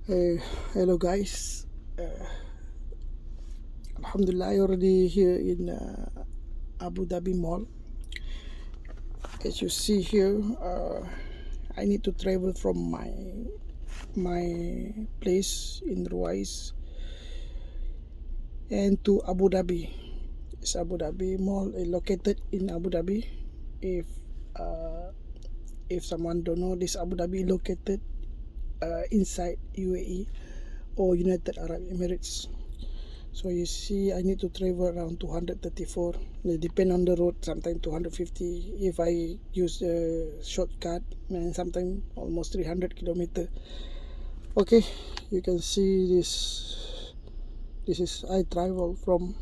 Hello guys. Alhamdulillah, I already here in Abu Dhabi Mall. As you see here, I need to travel from my place in Ruwais and to Abu Dhabi. It's Abu Dhabi Mall located in Abu Dhabi. If uh, if someone don't know, this Abu Dhabi located inside UAE or United Arab Emirates. So you see, I need to travel around 234. It depend on the road. Sometimes 250 if I use a shortcut, and sometimes almost 300 kilometer. Okay, you can see this. This is I travel from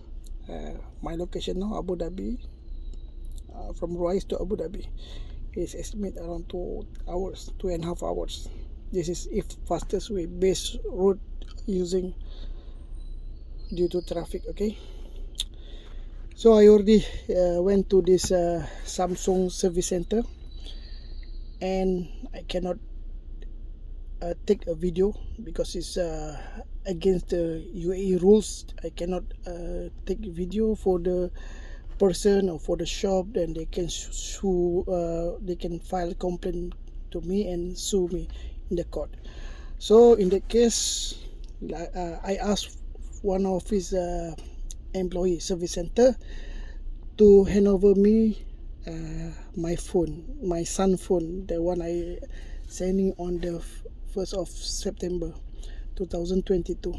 my location now, Abu Dhabi, from Ruwais to Abu Dhabi. It's estimate around 2 hours, 2.5 hours. This is if fastest way, best route using due to traffic. Okay. So I already went to this Samsung service center, and I cannot take a video because it's against the UAE rules. I cannot take video for the person or for the shop. Then they can sue. They can file complaint to me and sue me in the court. So in that case, I asked one of his employee service center to hand over me my phone, my son phone, the one I sending on the 1st of September 2022.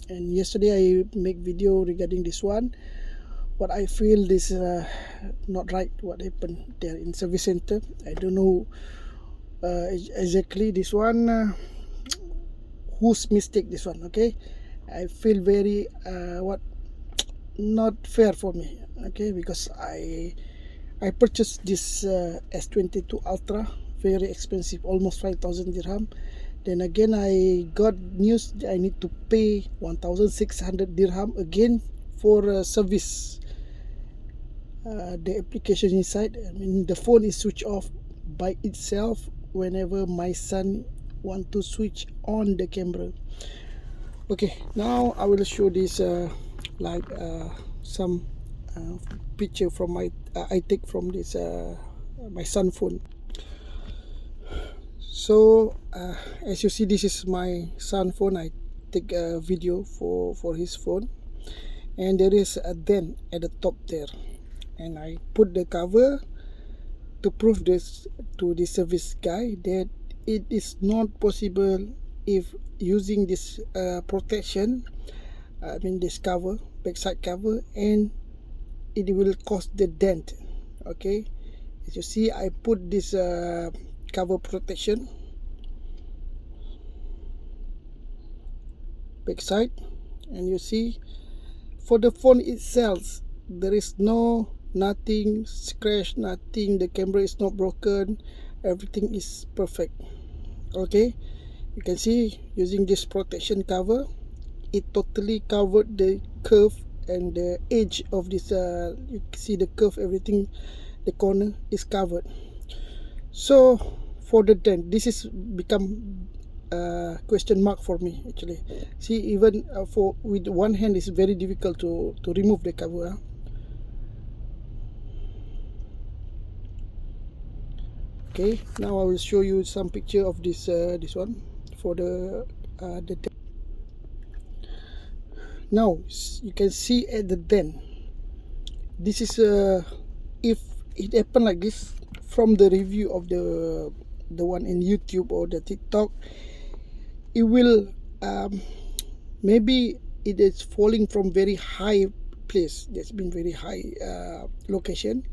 And yesterday I make video regarding this one. What I feel this not right. What happened there in service center? I don't know exactly this one. Whose mistake this one? Okay, I feel very not fair for me. Okay, because I purchased this S22 Ultra, very expensive, almost 5,000 dirham. Then again I got news that I need to pay 1,600 dirham again for service. The application inside, I mean the phone is switched off by itself whenever my son want to switch on the camera. Okay, now I will show this like some picture from my I take from this my son phone. So as you see, this is my son phone. I take a video for his phone, and there is a dent at the top there, and I put the cover to prove this to the service guy that it is not possible if using this protection, I mean this cover, backside cover, and it will cause the dent. Okay, as you see, I put this cover protection backside, and you see for the phone itself there is nothing scratch, nothing, the camera is not broken, everything is perfect. Okay, you can see using this protection cover, it totally covered the curve and the edge of this you can see the curve, everything, the corner is covered. So for the dent, this is become question mark for me actually. See, even for with one hand it's very difficult to remove the cover. Okay, now I will show you some picture of this one for the dent. Now you can see at the dent, this is if it happened like this, from the review of the one in YouTube or the TikTok, it will maybe it is falling from very high place, that's been very high location,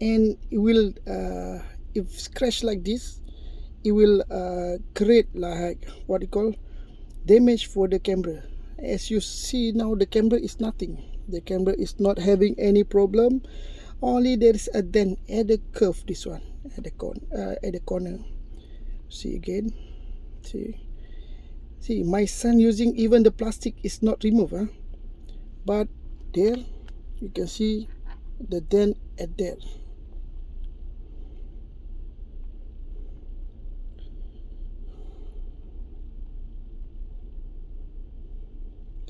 and it will if scratch like this, it will create like what you call damage for the camera. As you see now, the camera is nothing, the camera is not having any problem, only there is a dent at the curve, this one at the corner. See again, see my son using, even the plastic is not removed, but there you can see the dent at there.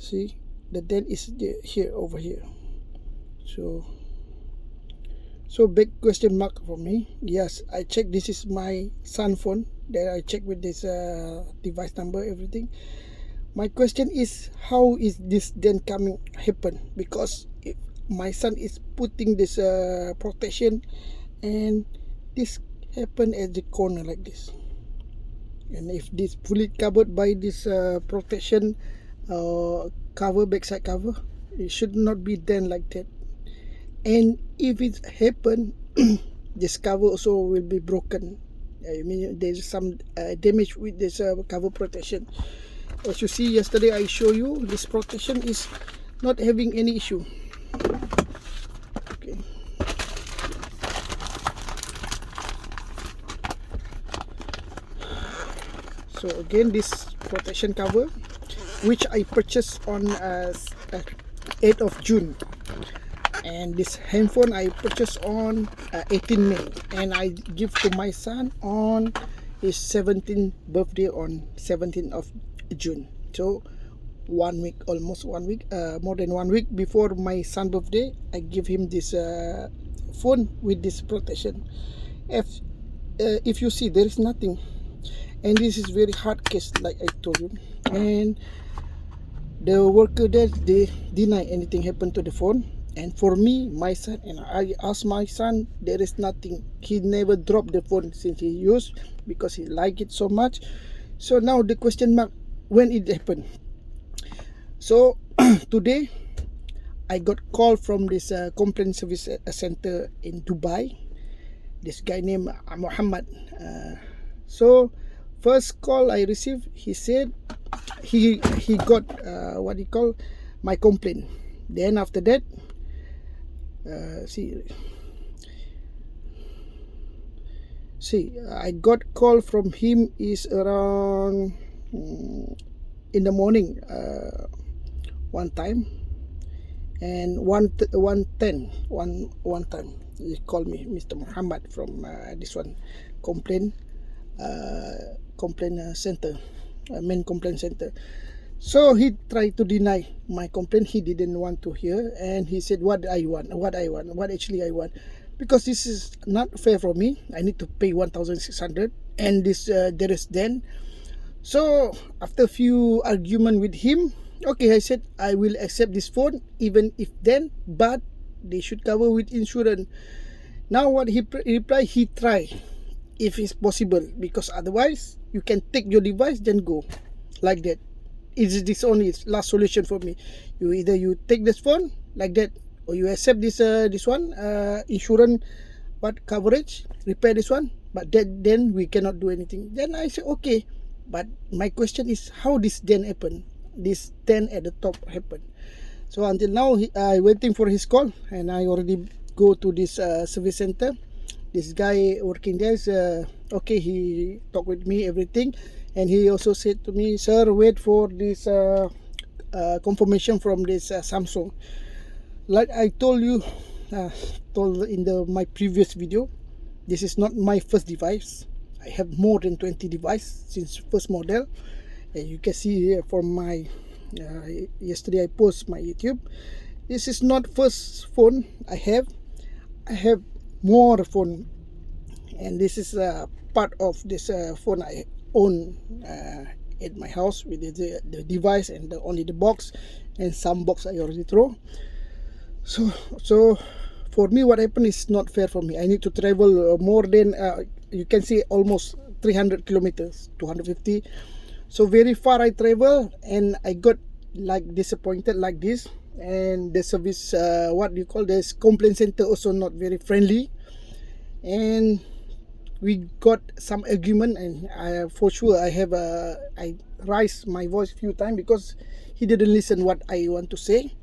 See, the dent is here, over here. So big question mark for me. Yes, I checked, this is my son phone. Then I checked with this device number, everything. My question is, how is this then coming happen? Because if my son is putting this protection, and this happen at the corner like this. And if this fully covered by this protection cover, backside cover, it should not be done like that. And if it happen, this cover also will be broken. I mean, there's some damage with this cover protection. As you see, yesterday I show you this protection is not having any issue. Okay. So again, this protection cover, which I purchased on 8th of June, and this handphone I purchased on 18 May, and I give to my son on his 17th birthday on 17th of June. So 1 week, almost 1 week, more than 1 week before my son's birthday, I give him this phone with this protection. If you see, there is nothing, and this is very hard case, like I told you. And the worker there, they deny anything happened to the phone. And for me, my son, and I asked my son, there is nothing. He never dropped the phone since he used, because he liked it so much. So now the question mark, when it happened. So today I got call from this complaint service center in Dubai. This guy named Muhammad. So first call I received, he said he got what he call my complaint. Then after that, see, I got call from him is around in the morning, one time, and one time he called me, Mr. Muhammad, from this one complaint center, main complaint center. So he tried to deny my complaint. He didn't want to hear, and he said what actually I want, because this is not fair for me. I need to pay 1,600, and this there is then. So after a few argument with him, okay, I said I will accept this phone even if then, but they should cover with insurance. Now what he replied, he try if it's possible, because otherwise you can take your device then go like that. Is this only last solution for me? Either you take this phone like that, or you accept this one insurance coverage, repair this one, but then we cannot do anything. Then I said okay, but my question is, how this then happen? This 10 at the top happen. So until now I waiting for his call, and I already go to this service center. This guy working there is okay, he talked with me everything, and he also said to me, sir, wait for this confirmation from this Samsung. Like I told you, told in my previous video, this is not my first device. I have more than 20 devices since first model, and you can see here from my yesterday I post my YouTube. This is not first phone I have more phone, and this is part of this phone I own at my house with the device and only the box, and some box I already throw. So for me, what happened is not fair for me. I need to travel more than you can see almost 300 kilometers, 250. So very far I travel, and I got like disappointed like this. And the service, what you call this complaint center, also not very friendly, and we got some argument. And for sure I raised my voice few times because he didn't listen what I want to say.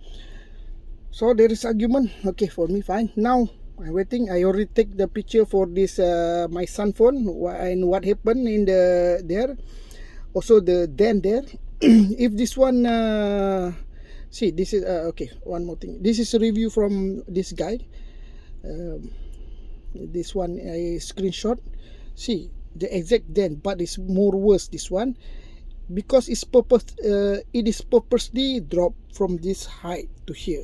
So there is argument. Okay, for me fine. Now I'm waiting. I already take the picture for this my son phone, and what happened in there, also the dent there. If this one see, this is okay, one more thing. This is a review from this guy. This one I screenshot. See the exact dent, but it's more worse this one. because it is purposely dropped from this height to here,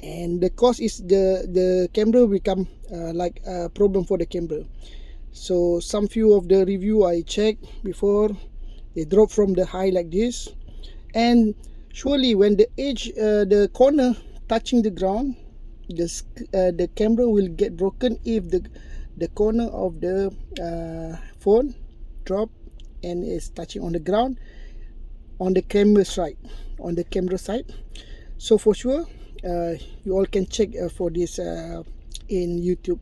and the cause is the camera become like a problem for the camera. So some few of the review I checked before, they drop from the high like this, and surely when the edge the corner touching the ground, the camera will get broken if the corner of the phone drop and is touching on the ground on the camera side, So for sure you all can check for this in YouTube.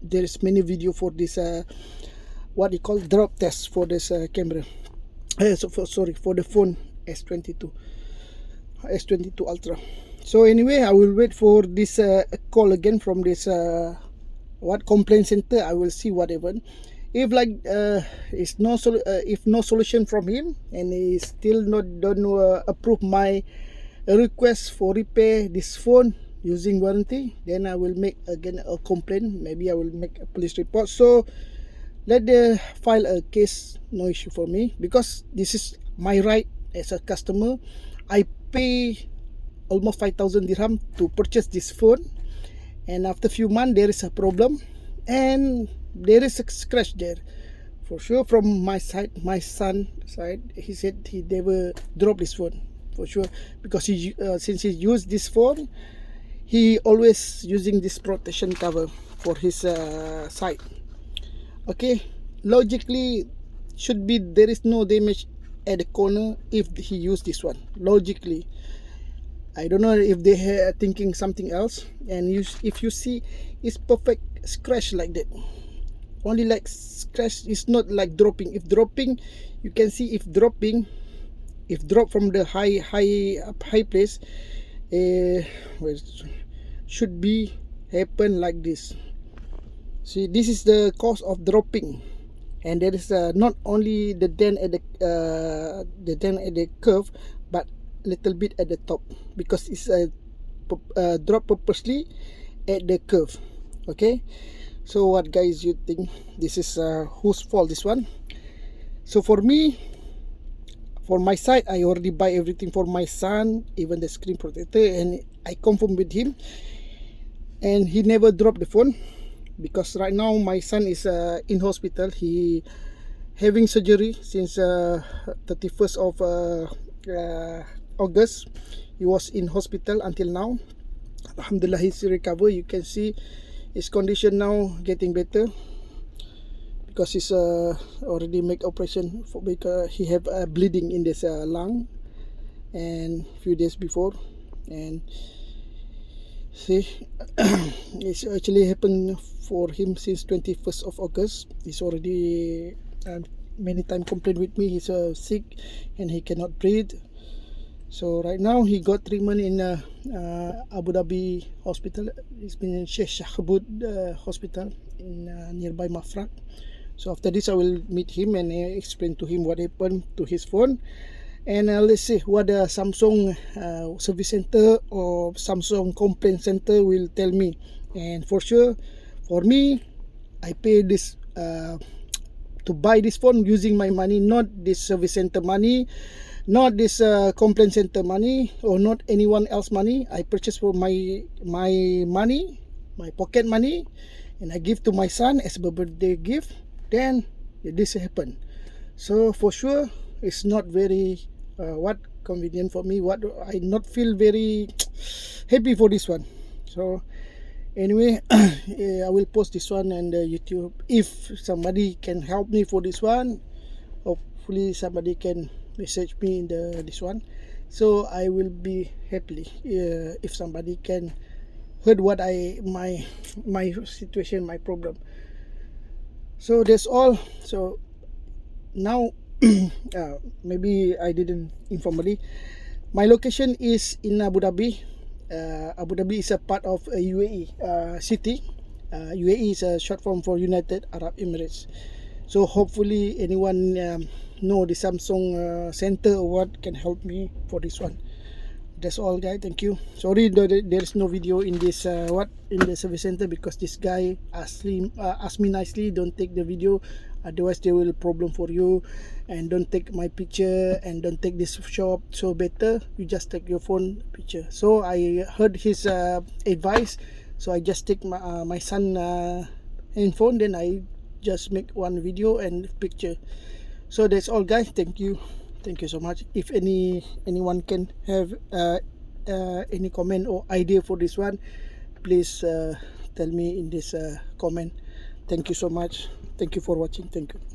There is many video for this what you call drop test for this camera. For the phone S22 Ultra. So anyway, I will wait for this call again from this complaint center. I will see whatever. If like it's if no solution from him and he still don't approve my request for repair this phone using warranty, then I will make again a complaint. Maybe I will make a police report. So let the file a case, no issue for me, because this is my right as a customer. I pay almost 5,000 dirham to purchase this phone, and after few months there is a problem and there is a scratch there. For sure from my son side, he said he never dropped this phone for sure, because he since he used this phone, he always using this protection cover for his side. Okay, logically should be there is no damage at the corner if he used this one. Logically, I don't know if they are thinking something else. And if you see, it's perfect scratch like that. Only like scratch, is not like dropping. If dropping, you can see if drop from the high place, should be happen like this. See, this is the cause of dropping, and there is not only the dent at the curve, but little bit at the top, because it's drop purposely at the curve. Okay, so what guys you think? This is whose fault this one? So for me, for my side, I already buy everything for my son, even the screen protector, and I confirm with him, and he never dropped the phone. Because right now my son is in hospital. He having surgery since 31st of August. He was in hospital until now. Alhamdulillah, he's recovered. You can see his condition now getting better, because he's already make operation because he have bleeding in this lung, and few days before. And see, it's actually happened for him since 21st of August. He's already many times complained with me he's sick and he cannot breathe. So right now he got treatment in Abu Dhabi hospital. It's been in Sheikh Shahbud hospital in nearby Mafraq. So after this I will meet him and explain to him what happened to his phone. And let's see what the Samsung service center or Samsung complaint center will tell me. And for sure, for me, I pay this to buy this phone using my money, not this service center money, not this complaint center money, or not anyone else money. I purchase for my money, my pocket money, and I give to my son as a birthday gift. Then this happen. So for sure, it's not very convenient for me. I not feel very happy for this one. So anyway, I will post this one on YouTube. If somebody can help me for this one, hopefully somebody can message me in this one. So I will be happy if somebody can heard what my situation, my problem. So that's all. So now maybe I didn't informally. My location is in Abu Dhabi. Abu Dhabi is a part of UAE city. UAE is a short form for United Arab Emirates. So hopefully anyone know the Samsung center or what can help me for this one. That's all guys, thank you. Sorry there is no video in this in the service center, because this guy asked me nicely, don't take the video otherwise they will problem for you, and don't take my picture and don't take this shop. So better you just take your phone picture. So I heard his advice, so I just take my son handphone, then I just make one video and picture. So that's all, guys. Thank you so much. If anyone can have any comment or idea for this one, please tell me in this comment. Thank you so much. Thank you for watching. Thank you.